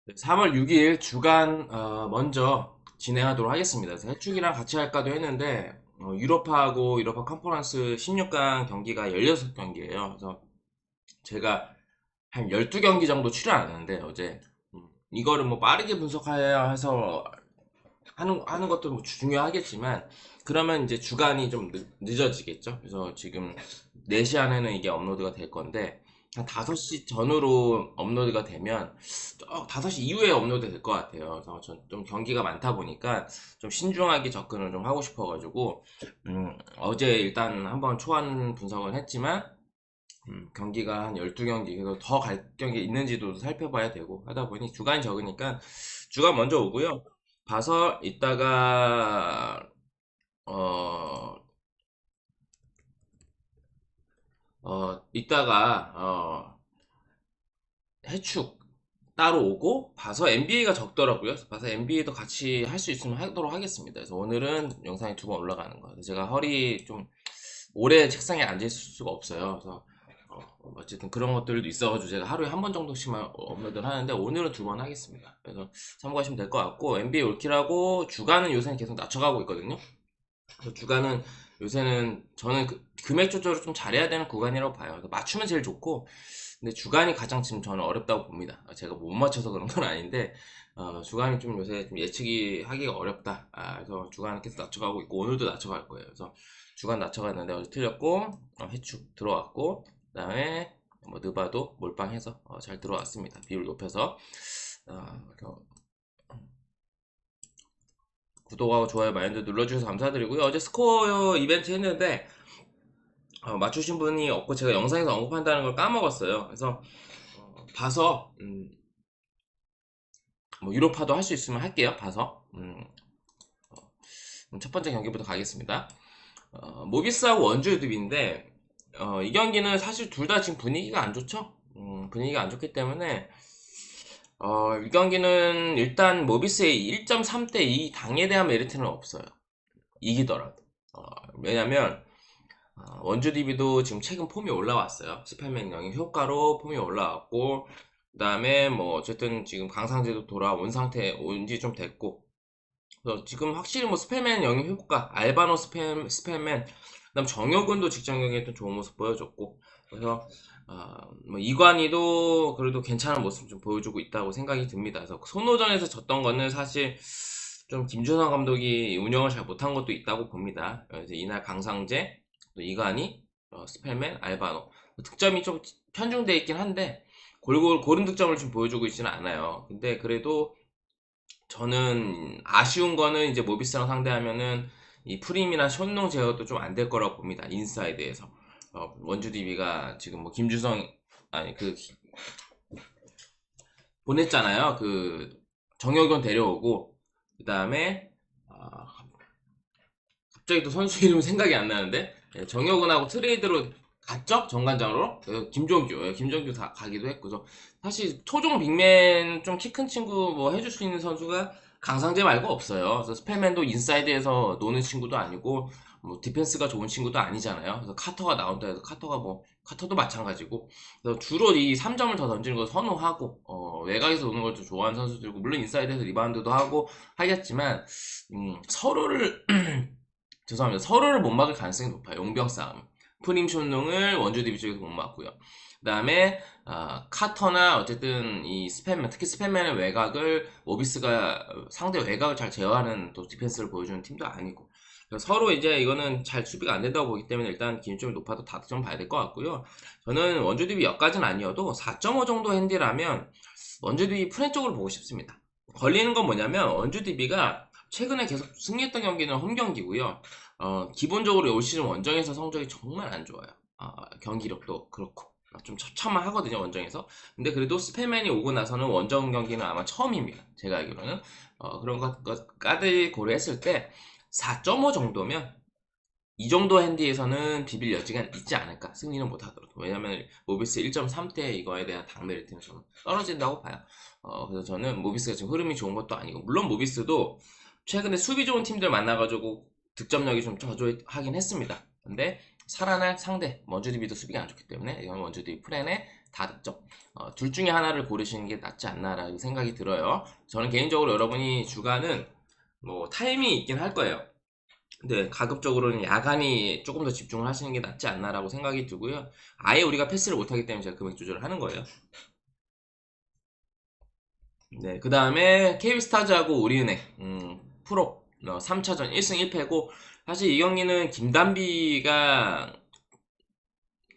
3월 6일 주간 먼저 진행하도록 하겠습니다. 그래서 해축이랑 같이 할까도 했는데 유로파하고 유로파 컨퍼런스 16강 경기가 16경기예요. 그래서 제가 한 12경기 정도 출연하는데 어제 이거를 뭐 빠르게 분석해야 해서 하는 것도 뭐 중요하겠지만 그러면 이제 주간이 좀 늦어지겠죠. 그래서 지금 4시 안에는 이게 업로드가 될 건데 한 5시 전후로 업로드가 되면 5시 이후에 업로드 될 것 같아요. 그래서 좀 경기가 많다 보니까 좀 신중하게 접근을 좀 하고 싶어가지고 어제 일단 한번 초안 분석을 했지만 경기가 한 12경기 그래서 더 갈 경기 있는지도 살펴봐야 되고 하다 보니 주간이 적으니까 주간 먼저 오고요. 봐서 이따가 어, 이따가 해축 따로 오고 봐서 NBA가 적더라고요. 봐서 NBA도 같이 할 수 있으면 하도록 하겠습니다. 그래서 오늘은 영상이 2번 올라가는 거예요. 제가 허리 좀 오래 책상에 앉아 있을 수가 없어요. 그래서 어쨌든 그런 것들도 있어가지고 제가 하루에 한 번 정도씩만 업로드를 하는데 오늘은 2번 하겠습니다. 그래서 참고하시면 될 것 같고 NBA 올킬하고 주간은 요새는 계속 낮춰가고 있거든요. 주간은 요새는 저는 금액 조절을 좀 잘해야 되는 구간이라고 봐요. 맞추면 제일 좋고, 근데 주간이 가장 지금 저는 어렵다고 봅니다. 제가 못 맞춰서 그런 건 아닌데, 주간이 좀 요새 좀 예측이 하기가 어렵다. 그래서 주간 계속 낮춰가고 있고, 오늘도 낮춰갈 거예요. 그래서 주간 낮춰갔는데 어제 틀렸고, 해축 들어왔고, 그 다음에 뭐 느바도 몰빵해서 잘 들어왔습니다. 비율 높여서. 어, 구독하고 좋아요 많이 눌러주셔서 감사드리고요. 어제 스코어 이벤트 했는데 맞추신 분이 없고 제가 영상에서 언급한다는 걸 까먹었어요. 그래서 봐서 뭐 유로파도 할 수 있으면 할게요. 봐서 첫 번째 경기부터 가겠습니다. 모비스하고 원주유드인데 이 경기는 사실 둘 다 지금 분위기가 안 좋죠. 분위기가 안 좋기 때문에 이 경기는 일단 모비스의 1.3대 2 당에 대한 메리트는 없어요. 이기더라도. 왜냐면 원주 DB도 지금 최근 폼이 올라왔어요. 18명 영입 효과로 폼이 올라왔고, 그 다음에 뭐 어쨌든 지금 강상재도 돌아온 상태 온 지 좀 됐고, 그래서 지금 확실히 뭐 스펠맨 영입 효과, 알바노 스펠맨, 그다음 정혁은도 직전 경기에 또 좋은 모습 보여줬고, 그래서 뭐 이관희도 그래도 괜찮은 모습 좀 보여주고 있다고 생각이 듭니다. 그래서 손호전에서 졌던 거는 사실 좀 김준성 감독이 운영을 잘 못한 것도 있다고 봅니다. 그래서 이날 강상재, 또 이관희, 스펠맨, 알바노 득점이 좀 편중돼 있긴 한데 고른 득점을 좀 보여주고 있지는 않아요. 근데 그래도 저는 아쉬운 거는 이제 모비스랑 상대하면은 이 프림이나 션농 제어도 좀 안 될 거라고 봅니다. 인사이드에서 원주 DB가 지금 뭐 김주성 아니 그 보냈잖아요. 그 정혁원 데려오고 그 다음에 갑자기 또 선수 이름 생각이 안 나는데 정혁은하고 트레이드로 갔죠? 정관장으로 김종규 김종규 다 가기도 했고 그래서 사실 토종 빅맨 좀 키 큰 친구 뭐 해줄 수 있는 선수가 강상재 말고 없어요. 그래서 스펠맨도 인사이드에서 노는 친구도 아니고 뭐 디펜스가 좋은 친구도 아니잖아요. 그래서 카터가 나온다 해서 카터도 마찬가지고 그래서 주로 이 3점을 더 던지는 걸 선호하고 외곽에서 노는 걸 좀 좋아하는 선수들고 물론 인사이드에서 리바운드도 하고 하겠지만 서로를 죄송합니다. 서로를 못 막을 가능성이 높아요. 용병 싸움. 프림 쇼농을 원주 DB 쪽에서 못 막고요. 그 다음에 카터나 어쨌든 이 스팸맨 특히 스팸맨의 외곽을 모비스가 상대 외곽을 잘 제어하는 또 디펜스를 보여주는 팀도 아니고 서로 이제 이거는 잘 수비가 안 된다고 보기 때문에 일단 기준점이 높아도 다득점 봐야 될 것 같고요. 저는 원주 DB 역까지는 아니어도 4.5 정도 핸디라면 원주 DB 프렌 쪽으로 보고 싶습니다. 걸리는 건 뭐냐면 원주 DB가 최근에 계속 승리했던 경기는 홈 경기고요. 기본적으로 올 시즌 원정에서 성적이 정말 안 좋아요. 경기력도 그렇고. 좀 처참만 하거든요, 원정에서. 근데 그래도 스페맨이 오고 나서는 원정 경기는 아마 처음입니다. 제가 알기로는. 그런 것까지 고려했을 때 4.5 정도면 이 정도 핸디에서는 비빌 여지가 있지 않을까. 승리는 못하더라도. 왜냐면 모비스 1.3대 이거에 대한 당 메리트는 좀 떨어진다고 봐요. 그래서 저는 모비스가 지금 흐름이 좋은 것도 아니고, 물론 모비스도 최근에 수비 좋은 팀들 만나가지고 득점력이 좀 저조하긴 했습니다. 근데 살아날 상대 원주DB도 수비가 안 좋기 때문에 이건 원주DB 프렌의 다득점 둘 중에 하나를 고르시는 게 낫지 않나라는 생각이 들어요. 저는 개인적으로 여러분이 주간은 뭐 타이밍이 있긴 할 거예요. 근데 가급적으로는 야간이 조금 더 집중을 하시는 게 낫지 않나라고 생각이 들고요. 아예 우리가 패스를 못하기 때문에 제가 금액 조절을 하는 거예요. 네, 그 다음에 KB스타즈하고 우리은행 프로 3차전 1승 1패고 사실 이 경기는 김단비가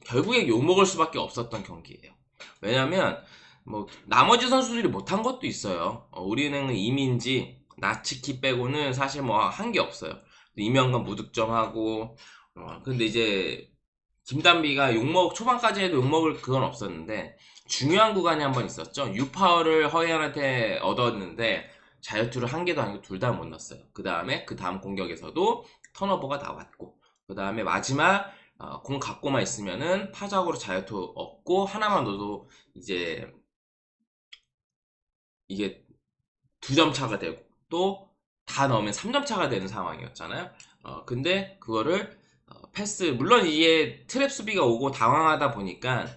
결국에 욕먹을 수밖에 없었던 경기예요. 왜냐면 뭐 나머지 선수들이 못한 것도 있어요. 우리은행은 이민지, 나츠키 빼고는 사실 뭐 한 게 없어요. 이명관 무득점하고 근데 이제 김단비가 초반까지 해도 욕먹을 그건 없었는데 중요한 구간이 한 번 있었죠. 유파울을 허예현한테 얻었는데 자유투를 한 개도 아니고 둘 다 못 넣었어요. 그 다음에 그 다음 공격에서도 턴오버가 나왔고 그 다음에 마지막 공 갖고만 있으면은 파적으로 자유투 얻고 하나만 넣어도 이제 이게 2점 차가 되고 또 다 넣으면 3점 차가 되는 상황이었잖아요. 근데 그거를 패스 물론 이게 트랩 수비가 오고 당황하다 보니까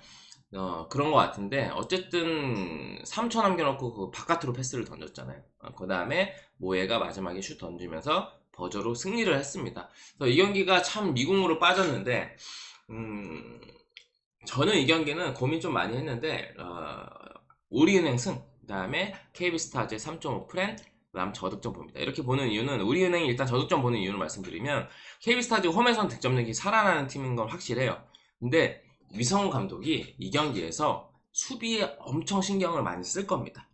그런 것 같은데 어쨌든 3초 남겨놓고 그 바깥으로 패스를 던졌잖아요. 그 다음에 모에가 마지막에 슛 던지면서 버저로 승리를 했습니다. 그래서 이 경기가 참 미궁으로 빠졌는데 저는 이 경기는 고민 좀 많이 했는데 우리은행 승, 그 다음에 KB스타즈의 3.5 프렌, 그 다음 저득점 봅니다. 이렇게 보는 이유는 우리은행이 일단 저득점 보는 이유를 말씀드리면 KB스타즈 홈에선 득점력이 살아나는 팀인 건 확실해요. 근데 위성훈 감독이 이 경기에서 수비에 엄청 신경을 많이 쓸 겁니다.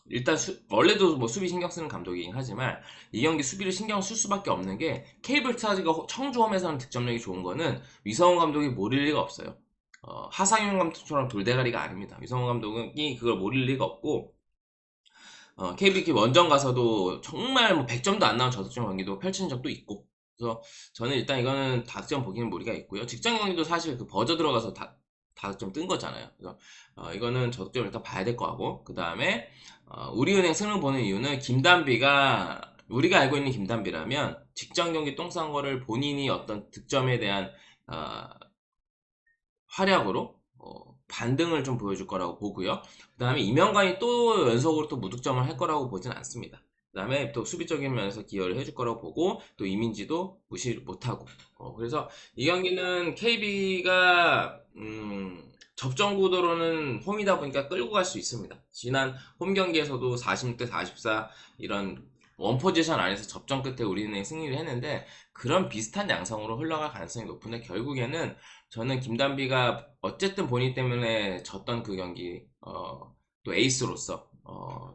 일단 원래도 뭐 수비 신경 쓰는 감독이긴 하지만 이 경기 수비를 신경 쓸 수밖에 없는 게 KB스타즈가 청주 홈에서는 득점력이 좋은 거는 위성훈 감독이 모를 리가 없어요. 하상현 감독처럼 돌대가리가 아닙니다. 위성훈 감독이 그걸 모를 리가 없고 KBK 원정 가서도 정말 뭐 100점도 안 나온 저득점 경기도 펼친 적도 있고 그래서 저는 일단 이거는 다득점 보기는 무리가 있고요. 직장 경기도 사실 그 버저 들어가서 다득점 뜬 거잖아요. 그래서 이거는 저득점 일단 봐야 될 거 같고 그 다음에 우리은행 승을 보는 이유는 김단비가 우리가 알고 있는 김단비라면 직전 경기 똥 싼 거를 본인이 어떤 득점에 대한 활약으로 반등을 좀 보여줄 거라고 보고요. 그 다음에 이명관이 또 연속으로 또 무득점을 할 거라고 보진 않습니다. 그 다음에 또 수비적인 면에서 기여를 해줄 거라고 보고 또 이민지도 무시 못하고 그래서 이 경기는 KB가 접전 구도로는 홈이다 보니까 끌고 갈 수 있습니다. 지난 홈 경기에서도 46대 44 이런 원포지션 안에서 접전 끝에 우리는 승리를 했는데 그런 비슷한 양상으로 흘러갈 가능성이 높은데 결국에는 저는 김단비가 어쨌든 본인 때문에 졌던 그 경기 또 에이스로서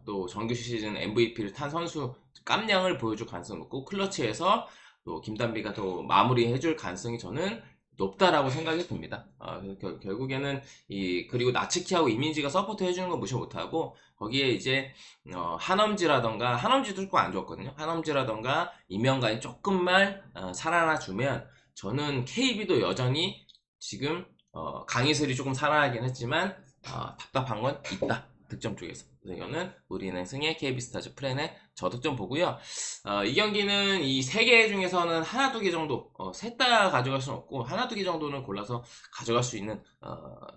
또 정규 시즌 MVP를 탄 선수 깜냥을 보여줄 가능성이 높고 클러치에서 또 김단비가 더 마무리해줄 가능성이 저는 높다라고 생각이 듭니다. 결국에는 그리고 나츠키하고 이민지가 서포트 해주는 건 무시 못하고 거기에 이제 한엄지라던가 한엄지도 조금 안 좋았거든요. 한엄지라던가 이명관이 조금만 살아나 주면 저는 KB도 여전히 지금 강희슬이 조금 살아나긴 했지만 답답한 건 있다. 득점 쪽에서. 이거는 우리은행 승의 KB스타즈 프렌의 저득점 보고요. 이 경기는 이 세 개 중에서는 하나 두 개 정도 셋 다 가져갈 수는 없고 하나 두 개 정도는 골라서 가져갈 수 있는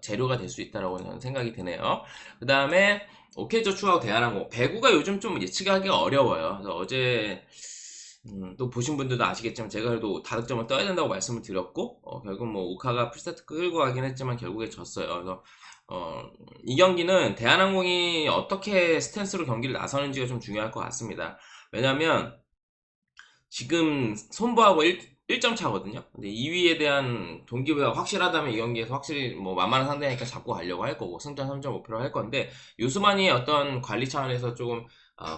재료가 될 수 있다라고 저는 생각이 드네요. 그 다음에 OK저축하고 대한항공 배구가 요즘 좀 예측하기가 어려워요. 그래서 어제 또 보신 분들도 아시겠지만 제가 그래도 다득점을 떠야 된다고 말씀을 드렸고 결국 뭐 오카가 풀세트 끌고 가긴 했지만 결국에 졌어요. 그래서 이 경기는 대한항공이 어떻게 스탠스로 경기를 나서는지가 좀 중요할 것 같습니다. 왜냐면 지금 손보하고 1점 차거든요. 근데 2위에 대한 동기부여가 확실하다면 이 경기에서 확실히 뭐 만만한 상대니까 잡고 가려고 할 거고 승점 3.5표로 할 건데 유스만이 어떤 관리 차원에서 조금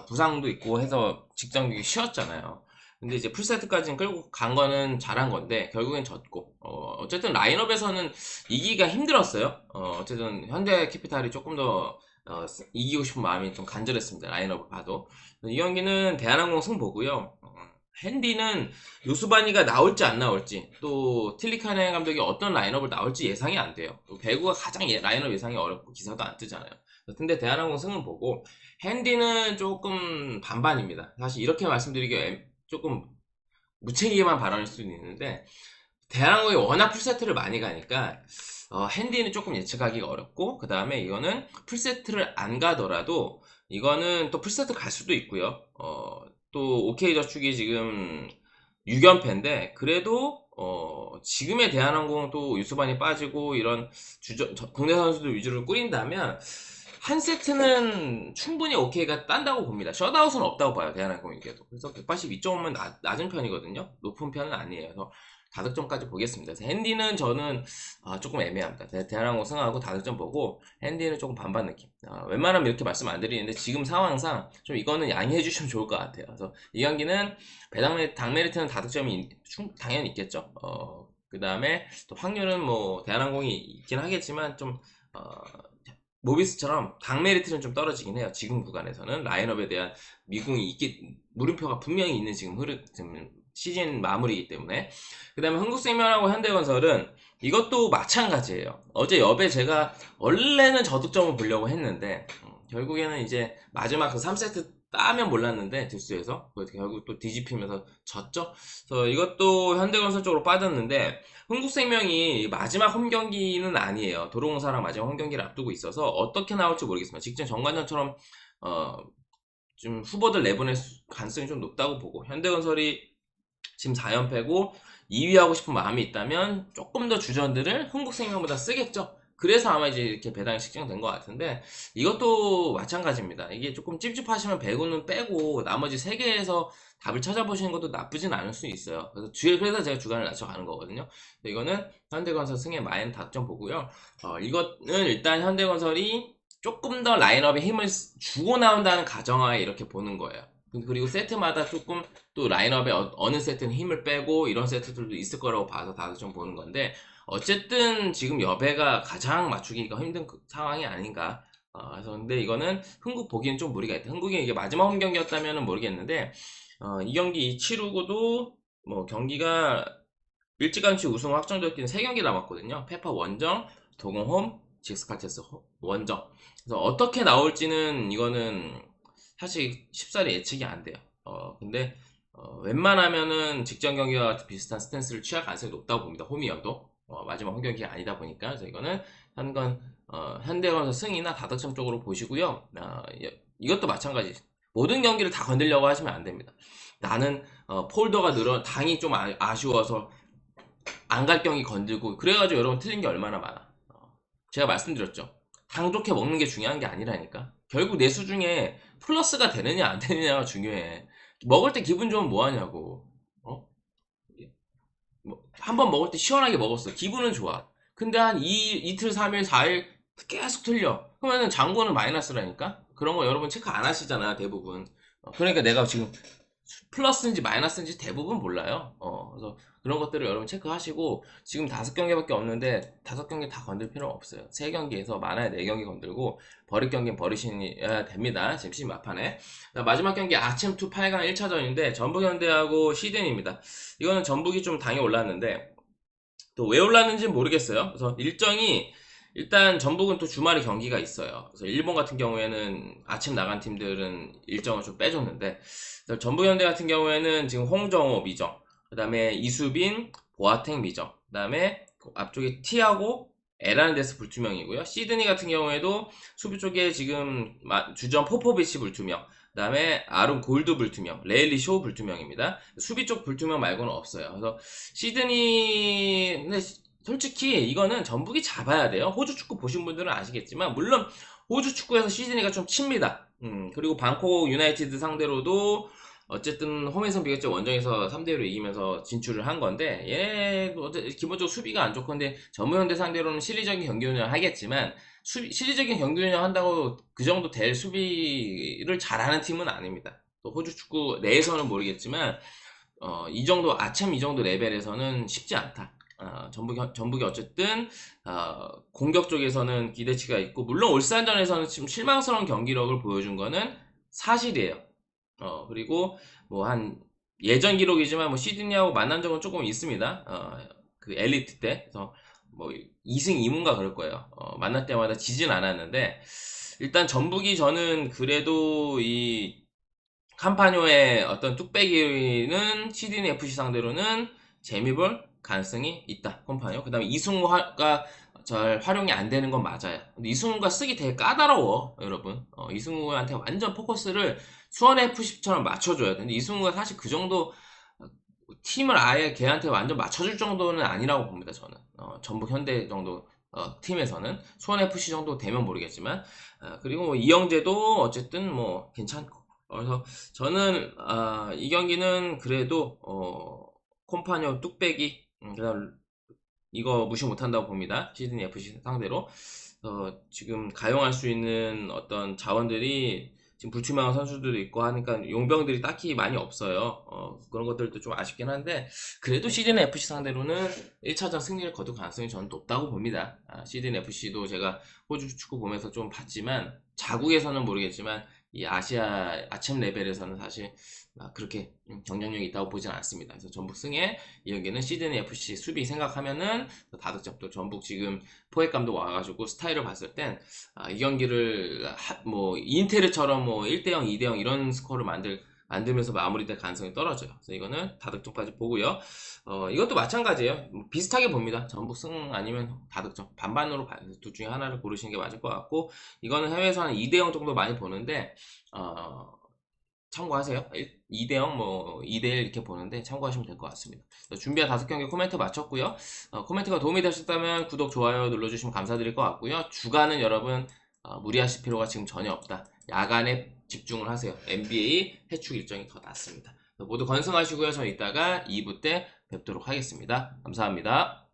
부상도 있고 해서 직전 경기 쉬었잖아요. 근데 이제 풀세트까지는 끌고 간 거는 잘한 건데 결국엔 졌고 어쨌든 라인업에서는 이기기가 힘들었어요. 어쨌든 현대캐피탈이 조금 더 이기고 싶은 마음이 좀 간절했습니다. 라인업을 봐도 이 경기는 대한항공 승보고요. 핸디는 요수바니가 나올지 안 나올지 또 틸리카네 감독이 어떤 라인업을 나올지 예상이 안 돼요. 배구가 가장 라인업 예상이 어렵고 기사도 안 뜨잖아요. 근데 대한항공 승을 보고 핸디는 조금 반반입니다. 사실 이렇게 말씀드리기 조금 무책임한 발언일 수도 있는데 대한항공이 워낙 풀세트를 많이 가니까 핸디는 조금 예측하기가 어렵고, 그 다음에 이거는 풀세트를 안 가더라도 이거는 또 풀세트 갈 수도 있고요. 또 OK저축이 지금 6연패인데 그래도 지금의 대한항공은 또 유수반이 빠지고 이런 국내 선수들 위주로 꾸린다면 한 세트는 충분히 OK가 딴다고 봅니다. 셧아웃은 없다고 봐요, 대한항공에게도. 그래서 182.5면 낮은 편이거든요. 높은 편은 아니에요. 그래서 다득점까지 보겠습니다. 그래서 핸디는 저는 조금 애매합니다. 대한항공 승하고 다득점 보고 핸디는 조금 반반 느낌. 웬만하면 이렇게 말씀 안 드리는데 지금 상황상 좀 이거는 양해해 주시면 좋을 것 같아요. 그래서 이 경기는 당 메리트는 다득점이 당연히 있겠죠. 그 다음에 또 확률은 뭐 대한항공이 있긴 하겠지만 좀 모비스처럼 당 메리트는 좀 떨어지긴 해요. 지금 구간에서는 라인업에 대한 물음표가 분명히 있는 지금 시즌 마무리이기 때문에. 그 다음에 흥국생명하고 현대건설은 이것도 마찬가지예요. 어제 엽에 제가 원래는 저득점을 보려고 했는데 결국에는 이제 마지막 그 3세트 따면 몰랐는데 듀스에서 결국 또 뒤집히면서 졌죠. 그래서 이것도 현대건설 쪽으로 빠졌는데 흥국생명이 마지막 홈경기는 아니에요. 도로공사랑 마지막 홈경기를 앞두고 있어서 어떻게 나올지 모르겠습니다. 직전 정관전처럼 좀 후보들 내보낼 가능성이 좀 높다고 보고, 현대건설이 지금 4연패고 2위 하고 싶은 마음이 있다면 조금 더 주전들을 흥국생명보다 쓰겠죠. 그래서 아마 이제 이렇게 배당이 식정된 것 같은데, 이것도 마찬가지입니다. 이게 조금 찝찝하시면 배구는 빼고 나머지 3개에서 답을 찾아보시는 것도 나쁘진 않을 수 있어요. 그래서 제가 주간을 낮춰가는 거거든요. 이거는 현대건설 승의 마인 다점 보고요. 이거는 일단 현대건설이 조금 더 라인업에 힘을 주고 나온다는 가정하에 이렇게 보는 거예요. 그리고 세트마다 조금 또 라인업에 어느 세트는 힘을 빼고 이런 세트들도 있을 거라고 봐서 다들 좀 보는 건데, 어쨌든 지금 여배가 가장 맞추기가 힘든 상황이 아닌가. 그래서 근데 이거는 흥국 보기엔 좀 무리가 있다. 흥국이 이게 마지막 홈 경기였다면 모르겠는데 이 경기 치르고도 뭐 경기가 일찌감치 우승 확정되었기는 3경기 남았거든요. 페퍼 원정, 도공 홈, 직스칼테스 원정. 그래서 어떻게 나올지는 이거는 사실 쉽사리 예측이 안 돼요. 근데 웬만하면은 직전 경기와 비슷한 스탠스를 취할 가능성이 높다고 봅니다. 홈이어도 마지막 홈 경기가 아니다 보니까. 그래서 이거는 현대건설 승이나 다득점 쪽으로 보시고요. 이것도 마찬가지. 모든 경기를 다 건들려고 하시면 안 됩니다. 나는 폴더가 당이 좀 아쉬워서 안 갈 경기 건들고, 그래가지고 여러분 틀린 게 얼마나 많아. 제가 말씀드렸죠. 당 좋게 먹는 게 중요한 게 아니라니까. 결국 내 수중에 플러스가 되느냐 안 되느냐가 중요해. 먹을 때 기분 좋으면 뭐 하냐고. 한 번 먹을 때 시원하게 먹었어. 기분은 좋아. 근데 한 이틀, 3일, 4일 계속 틀려. 그러면은 장고는 마이너스라니까? 그런 거 여러분 체크 안 하시잖아, 대부분. 그러니까 내가 지금 플러스인지 마이너스인지 대부분 몰라요. 그래서 그런 것들을 여러분 체크하시고, 지금 5경기밖에 없는데 5경기 다 건들 필요는 없어요. 3경기에서 많아야 4경기 건들고, 버릴 경기는 버리셔야 됩니다. 지금 10막판에. 마지막 경기 아침2 8강 1차전인데 전북현대하고 시즌입니다. 이거는 전북이 좀 당에 올랐는데 또 왜 올랐는지는 모르겠어요. 그래서 일정이, 일단 전북은 또 주말에 경기가 있어요. 그래서 일본 같은 경우에는 아침 나간 팀들은 일정을 좀 빼줬는데, 전북현대 같은 경우에는 지금 홍정호 미정, 그 다음에 이수빈, 보아탱 미정, 그 다음에 앞쪽에 티아고, 에라는데스 불투명이고요. 시드니 같은 경우에도 수비 쪽에 지금 주전 포포비치 불투명, 그 다음에 아론 골드 불투명, 레일리 쇼 불투명입니다. 수비 쪽 불투명 말고는 없어요. 그래서 시드니, 근데 솔직히 이거는 전북이 잡아야 돼요. 호주 축구 보신 분들은 아시겠지만, 물론 호주 축구에서 시드니가 좀 칩니다. 그리고 방콕 유나이티드 상대로도 어쨌든 홈에서 비겼죠. 원정에서 3대1로 이기면서 진출을 한 건데, 얘도 기본적으로 수비가 안 좋건데 전무현대 상대로는 실리적인 경기 운영을 하겠지만, 실리적인 경기 운영 한다고 그 정도 될 수비를 잘하는 팀은 아닙니다. 또 호주 축구 내에서는 모르겠지만 이 정도 레벨에서는 쉽지 않다. 전북이 어쨌든 공격 쪽에서는 기대치가 있고, 물론 울산전에서는 지금 실망스러운 경기력을 보여준 거는 사실이에요. 그리고 뭐 예전 기록이지만 뭐 시드니하고 만난 적은 조금 있습니다. 그 엘리트 때. 그래서 뭐 2승 2무인가 그럴 거예요. 만날 때마다 지진 않았는데, 일단 전북이, 저는 그래도 이 캄파뇨의 어떤 뚝배기는 시드니 FC 상대로는 재미볼 가능성이 있다. 콤파니오. 그 다음에 이승우가 잘 활용이 안 되는 건 맞아요. 근데 이승우가 쓰기 되게 까다로워, 여러분. 이승우한테 완전 포커스를 수원 FC처럼 맞춰줘야 돼. 근데 이승우가 사실 그 정도 팀을 아예 걔한테 완전 맞춰줄 정도는 아니라고 봅니다, 저는. 전북 현대 정도 팀에서는 수원 FC 정도 되면 모르겠지만, 그리고 뭐 이영재도 어쨌든 뭐 괜찮고. 그래서 저는 이 경기는 그래도 콤파니오 뚝배기, 그다음 이거 무시 못한다고 봅니다. 시드니 FC 상대로. 지금 가용할 수 있는 어떤 자원들이 지금 불투명한 선수들도 있고 하니까 용병들이 딱히 많이 없어요. 그런 것들도 좀 아쉽긴 한데, 그래도 시드니 FC 상대로는 1차전 승리를 거둘 가능성이 저는 높다고 봅니다. 시드니 FC도 제가 호주 축구 보면서 좀 봤지만, 자국에서는 모르겠지만, 이 아시아 아침 레벨에서는 사실 그렇게 경쟁력이 있다고 보진 않습니다. 그래서 전북 승에, 이 경기는 시드니 FC 수비 생각하면은 다득점. 또 전북 지금 포획 감독 와가지고 스타일을 봤을 땐 이 경기를 뭐 인테르처럼 뭐 1대0, 2대0 이런 스코어를 만들면서 마무리될 가능성이 떨어져요. 그래서 이거는 다득점까지 보고요. 이것도 마찬가지예요. 뭐 비슷하게 봅니다. 전북 승 아니면 다득점. 반반으로 봐요. 둘 중에 하나를 고르시는 게 맞을 것 같고, 이거는 해외에서 한 2대0 정도 많이 보는데, 참고하세요. 2대0, 뭐, 2대1 이렇게 보는데 참고하시면 될 것 같습니다. 준비한 5경기 코멘트 마쳤고요. 코멘트가 도움이 되셨다면 구독, 좋아요 눌러주시면 감사드릴 것 같고요. 주간은 여러분, 무리하실 필요가 지금 전혀 없다. 야간에 집중을 하세요. NBA 해축 일정이 더 낫습니다. 모두 건승하시고요. 저는 이따가 2부 때 뵙도록 하겠습니다. 감사합니다.